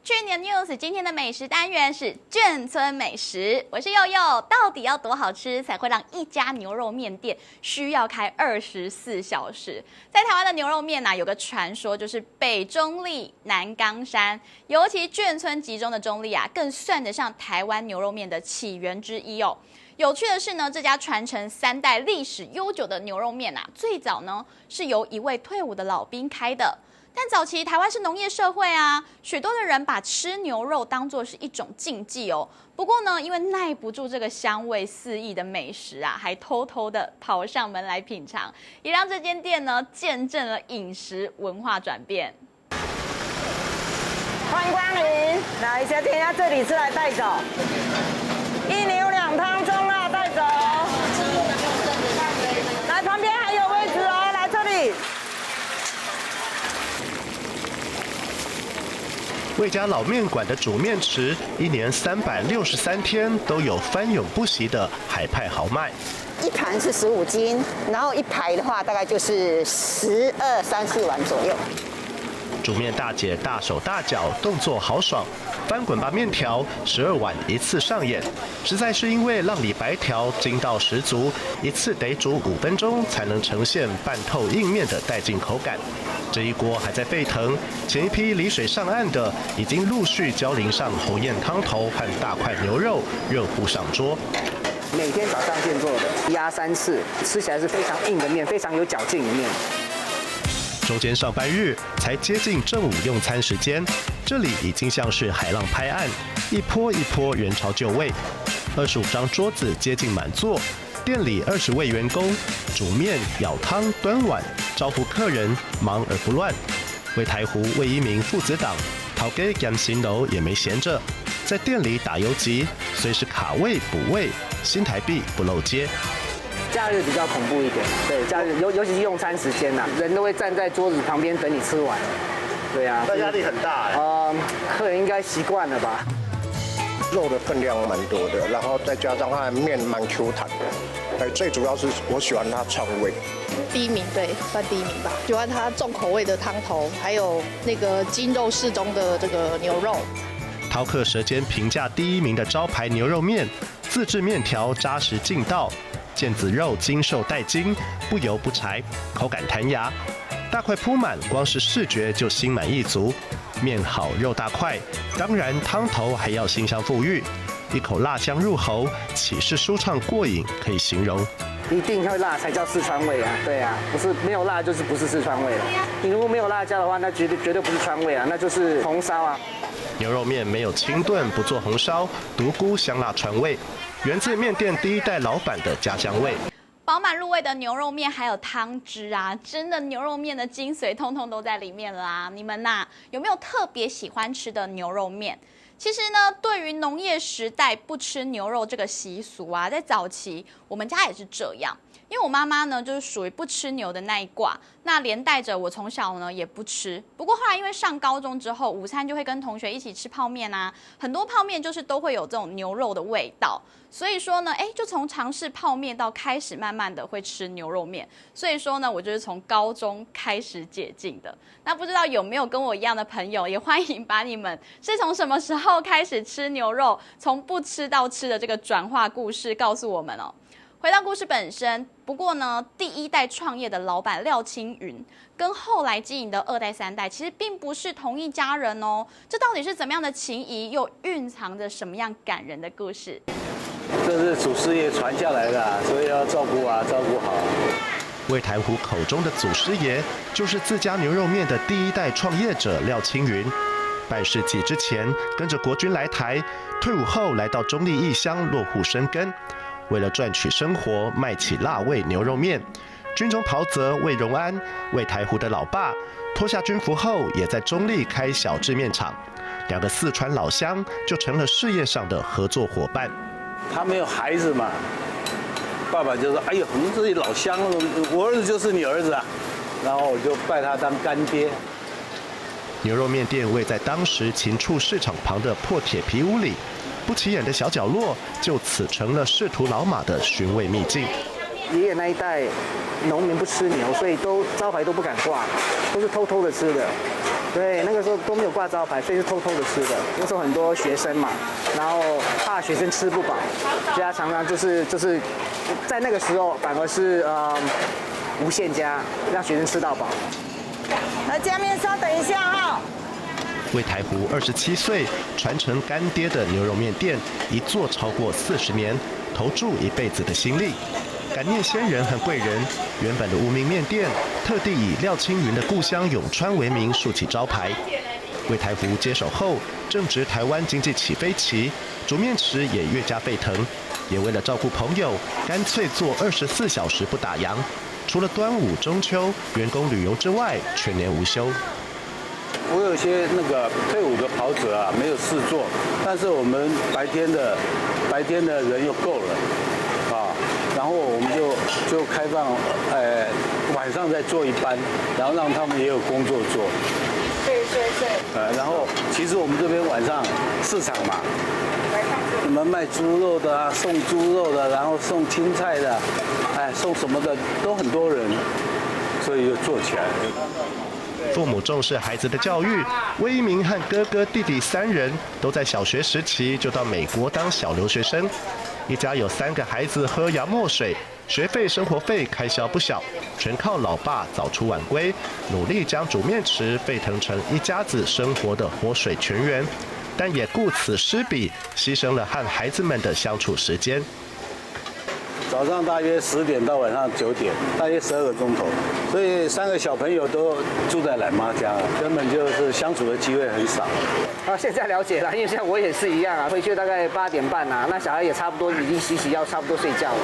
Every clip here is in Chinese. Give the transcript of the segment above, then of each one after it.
去年 news 今天的美食单元是眷村美食，我是佑佑。到底要多好吃才会让一家牛肉面店需要开24小时？在台湾的牛肉面有个传说，就是北中立南冈山，尤其眷村集中的中立更算得上台湾牛肉面的起源之一哦。有趣的是呢，这家传承3代、历史悠久的牛肉面最早呢是由一位退伍的老兵开的。但早期台湾是农业社会许多的人把吃牛肉当作是一种禁忌哦。不过呢，因为耐不住这个香味四溢的美食还偷偷的跑上门来品尝，也让这间店呢见证了饮食文化转变。欢迎光临，来小点要这里吃来带走，一牛2汤中辣带走。来旁边还有位置哦，来这里。魏家老面馆的煮面池，一年363天都有翻涌不息的海派豪迈。一盘是15斤，然后一排的话大概就是12、14碗左右。煮面大姐大手大脚，动作豪爽，翻滚吧面条12碗一次上演，实在是因为浪里白条筋道十足，一次得煮5分钟才能呈现半透硬面的带劲口感。这一锅还在沸腾，前一批离水上岸的已经陆续浇淋上红艳汤头和大块牛肉，热乎上桌。每天早上现做的，压3次，吃起来是非常硬的面，非常有嚼劲的面。中间上班日才接近正午用餐时间，这里已经像是海浪拍岸，一波一波人潮就位，25张桌子接近满座，店里20位员工煮面、舀汤、端碗，招呼客人，忙而不乱。为台湖魏一鸣父子档，陶给甘新楼也没闲着，在店里打游击，随时卡位补位，新台币不漏接。假日比较恐怖一点，对，假日尤其是用餐时间人都会站在桌子旁边等你吃完，对啊，那压力很大客人应该习惯了吧。肉的分量蛮多的，然后再加上它的面蛮 Q 弹的，最主要是我喜欢它创味。第一名，对，算第一名吧。喜欢它重口味的汤头，还有那个筋肉适中的这个牛肉。饕客舌尖评价第1名的招牌牛肉面，自制面条扎实劲道，腱子肉精瘦带筋，不油不柴，口感弹牙，大块铺满，光是视觉就心满意足。面好肉大块，当然汤头还要馨香馥郁，一口辣香入喉，岂是舒畅过瘾可以形容。一定要辣才叫四川味对啊，不是没有辣就是不是四川味了。你如果没有辣椒的话，那绝对不是川味那就是红烧牛肉面没有清炖，不做红烧，独孤香辣传味，源自面店第1代老板的家乡味。饱满入味的牛肉面还有汤汁真的牛肉面的精髓通通都在里面了你们有没有特别喜欢吃的牛肉面？其实呢，对于农业时代不吃牛肉这个习俗在早期我们家也是这样。因为我妈妈呢，就是属于不吃牛的那一挂，那连带着我从小呢也不吃。不过后来因为上高中之后，午餐就会跟同学一起吃泡面很多泡面就是都会有这种牛肉的味道。所以说呢，就从尝试泡面到开始慢慢的会吃牛肉面。所以说呢，我就是从高中开始解禁的。那不知道有没有跟我一样的朋友，也欢迎把你们是从什么时候开始吃牛肉，从不吃到吃的这个转化故事告诉我们哦。回到故事本身，不过呢，第1代创业的老板廖青云跟后来经营的2代、3代其实并不是同一家人哦。这到底是怎么样的情谊，又蕴藏着什么样感人的故事？这是祖师爷传下来的所以要照顾好。魏台湖口中的祖师爷，就是自家牛肉面的第1代创业者廖青云。半世纪之前，跟着国军来台，退伍后来到中立异乡落户生根。为了赚取生活，卖起辣味牛肉面。军中袍泽魏荣安，为台湖的老爸，脱下军服后，也在中立开小制面厂。2个四川老乡就成了事业上的合作伙伴。他没有孩子嘛，爸爸就说：“哎呦，你这些老乡，我儿子就是你儿子啊。”然后我就拜他当干爹。牛肉面店位在当时禽畜市场旁的破铁皮屋里。不起眼的小角落，就此成了仕途老马的寻味秘境。爷爷那一代农民不吃牛，所以招牌都不敢挂，都是偷偷的吃的。对，那个时候都没有挂招牌，所以是偷偷的吃的。那时候很多学生嘛，然后怕学生吃不饱，所以他常常就是在那个时候反而是无限加，让学生吃到饱。来加面稍等一下哈。魏台湖27岁，传承干爹的牛肉面店，一做超过40年，投注一辈子的心力。感念先人和贵人，原本的无名面店特地以廖青云的故乡永川为名竖起招牌。魏台湖接手后，正值台湾经济起飞期，煮面池也越加沸腾。也为了照顾朋友，干脆做24小时不打烊。除了端午、中秋、员工旅游之外，全年无休。我有些那个退伍的跑者啊，没有事做，但是我们白天的人又够了，啊，然后我们就开放，晚上再做一班，然后让他们也有工作做。对。然后其实我们这边晚上市场嘛，你们卖猪肉的啊，送猪肉的，然后送青菜的，送什么的都很多人，所以就做起来了。父母重视孩子的教育，魏一鸣和哥哥弟弟3人都在小学时期就到美国当小留学生，一家有3个孩子喝洋墨水，学费、生活费开销不小，全靠老爸早出晚归，努力将煮面池沸腾成一家子生活的活水泉源，但也顾此失彼，牺牲了和孩子们的相处时间。早上大约10点到晚上9点，大约12个钟头，所以3个小朋友都住在奶妈家，根本就是相处的机会很少。现在了解了，因为现在我也是一样啊，回去大概8点半啊，那小孩也差不多已经洗要差不多睡觉了。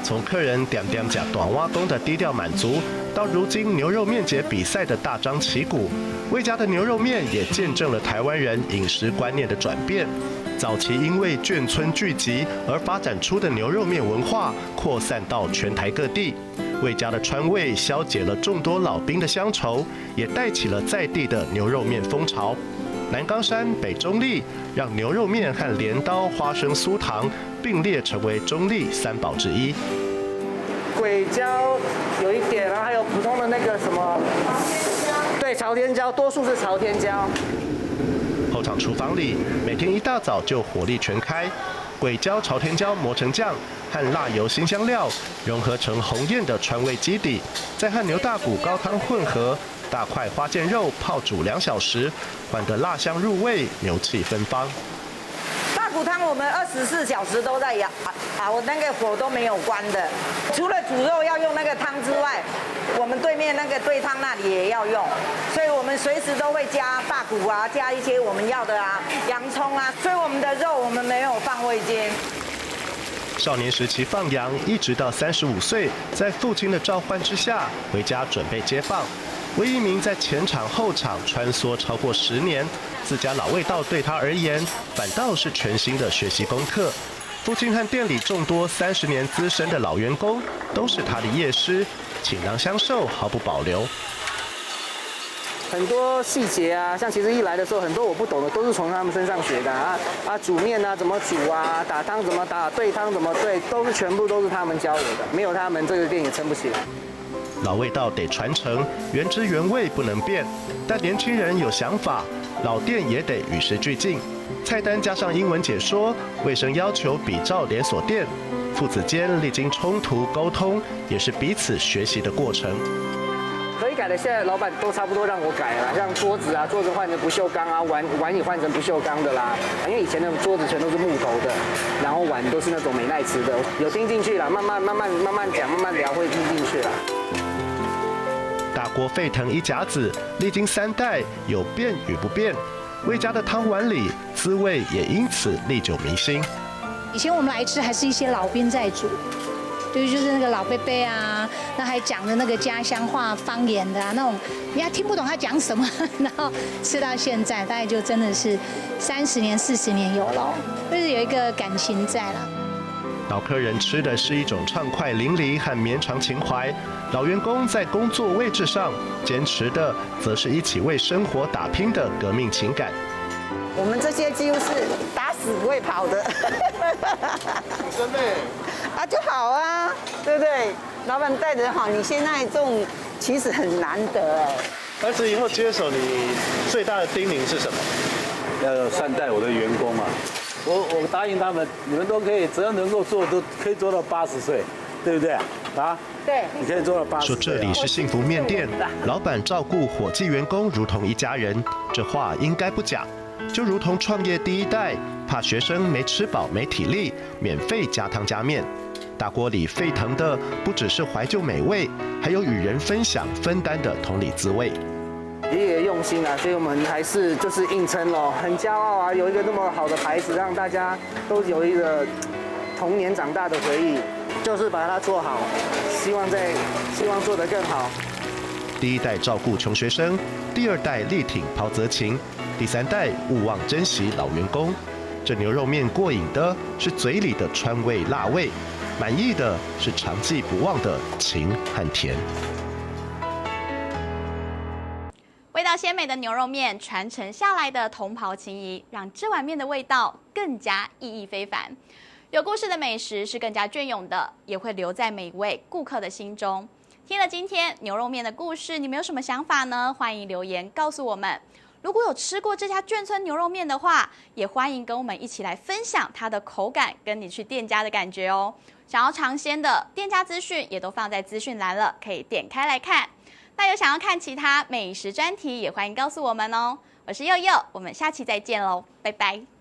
从客人点讲短挖工的低调满足，到如今牛肉面节比赛的大张旗鼓，魏家的牛肉面也见证了台湾人饮食观念的转变。早期因为眷村聚集而发展出的牛肉面文化，扩散到全台各地。魏家的川味消解了众多老兵的乡愁，也带起了在地的牛肉面风潮。南冈山、北中立，让牛肉面和镰刀、花生酥糖并列成为中立3宝之一。鬼椒有一点，然后还有普通的那个什么，对，朝天椒，多数是朝天椒。后场厨房里，每天一大早就火力全开，鬼椒、朝天椒磨成酱，和辣油、辛香料融合成红艳的川味基底，再和牛大骨高汤混合，大块花腱肉泡煮2小时，换得辣香入味，牛气芬芳。大骨汤我们24小时都在熬，那个火都没有关的。除了煮肉要用那个汤之外，我们对面那个兑汤那里也要用，所以我们随时都会加大骨啊，加一些我们要的洋葱啊，所以我们的肉我们没有放味精。少年时期放羊，一直到35岁，在父亲的召唤之下，回家准备接棒。魏一鸣在前场后场穿梭超过10年，自家老味道对他而言，反倒是全新的学习功课。父亲和店里众多30年资深的老员工，都是他的业师，倾囊相授，毫不保留。很多细节啊，像其实一来的时候，很多我不懂的都是从他们身上学的煮面啊怎么煮啊，打汤怎么打，兑汤怎么兑，全部都是他们教我的，没有他们这个店也撑不起来。老味道得传承，原汁原味不能变，但年轻人有想法，老店也得与时俱进。菜单加上英文解说，卫生要求比照连锁店，父子间历经冲突沟通，也是彼此学习的过程。可以改的，现在老板都差不多让我改了，像桌子啊，桌子换成不锈钢啊，碗也换成不锈钢的啦。因为以前的桌子全都是木头的，然后碗都是那种美耐瓷的，有听进去了，慢慢讲，慢慢聊，会听进去了。大锅沸腾一甲子，历经3代，有变与不变。魏家的汤碗里，滋味也因此历久弥新。以前我们来吃，还是一些老兵在煮。就是那个老伯伯啊，那还讲的那个家乡话方言的啊，那种你还听不懂他讲什么，然后吃到现在，大概就真的是30年、40年有了，就是有一个感情在了。老客人吃的是一种畅快淋漓和绵长情怀，老员工在工作位置上坚持的，则是一起为生活打拼的革命情感。我们这些几乎是打死不会跑的。真的。就好啊，对不对？老板带得好，你现在这种其实很难得哎。儿子以后接手，你最大的叮咛是什么？要善待我的员工啊！我答应他们，你们都可以，只要能够做，都可以做到80岁，对不对啊？对，你可以做到80岁。说这里是幸福面店，老板照顾伙计员工如同一家人，这话应该不假。就如同创业第一代，怕学生没吃饱没体力，免费加汤加面。大锅里沸腾的不只是怀旧美味，还有与人分享分担的同理滋味。爷爷用心啊，所以我们还是就是硬撑咯，很骄傲啊，有一个那么好的牌子，让大家都有一个童年长大的回忆，就是把它做好，希望做得更好。第一代照顾穷学生，第二代力挺袍泽情，第三代勿忘珍惜老员工。这牛肉面过瘾的是嘴里的川味辣味，满意的是长记不忘的情和甜。味道鲜美的牛肉面，传承下来的同袍情谊，让这碗面的味道更加意义非凡。有故事的美食是更加隽永的，也会留在每一位顾客的心中。听了今天牛肉面的故事，你们有什么想法呢？欢迎留言告诉我们。如果有吃过这家眷村牛肉面的话，也欢迎跟我们一起来分享它的口感跟你去店家的感觉哦。想要尝鲜的店家资讯也都放在资讯栏了，可以点开来看。那有想要看其他美食专题，也欢迎告诉我们哦。我是佑佑，我们下期再见喽，拜拜。